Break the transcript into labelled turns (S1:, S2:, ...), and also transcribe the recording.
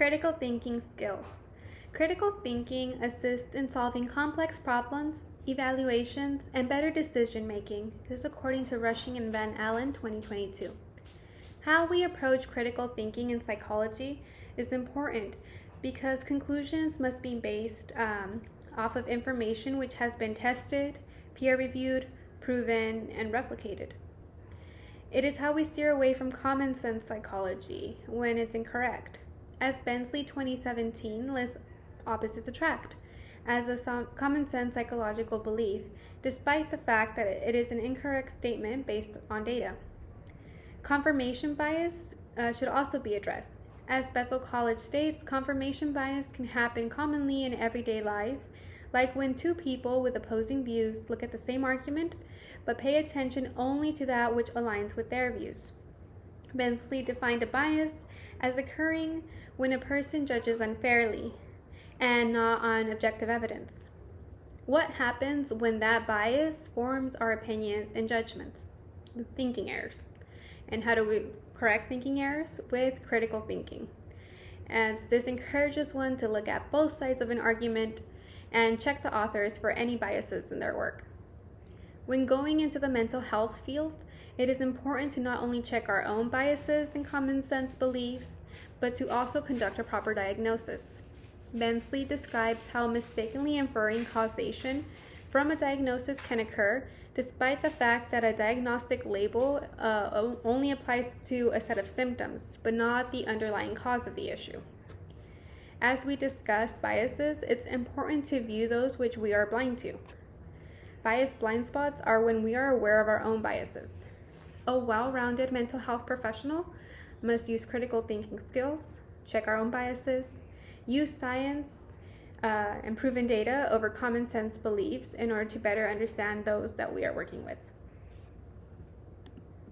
S1: Critical thinking skills. Critical thinking assists in solving complex problems, evaluations, and better decision making. This is according to Rushing and Van Allen 2022. How we approach critical thinking in psychology is important because conclusions must be based off of information which has been tested, peer-reviewed, proven, and replicated. It is how we steer away from common sense psychology when it's incorrect. As Bensley 2017 lists opposites attract as a common sense psychological belief, despite the fact that it is an incorrect statement based on data. Confirmation bias should also be addressed. As Bethel College states, confirmation bias can happen commonly in everyday life, like when two people with opposing views look at the same argument, but pay attention only to that which aligns with their views. Bensley defined a bias as occurring when a person judges unfairly and not on objective evidence. What happens when that bias forms our opinions and judgments? Thinking errors. And how do we correct thinking errors? With critical thinking. And this encourages one to look at both sides of an argument and check the authors for any biases in their work. When going into the mental health field, it is important to not only check our own biases and common sense beliefs, but to also conduct a proper diagnosis. Bensley describes how mistakenly inferring causation from a diagnosis can occur, despite the fact that a diagnostic label only applies to a set of symptoms, but not the underlying cause of the issue. As we discuss biases, it's important to view those which we are blind to. Bias blind spots are when we are aware of our own biases. A well-rounded mental health professional must use critical thinking skills, check our own biases, use science and proven data over common sense beliefs in order to better understand those that we are working with.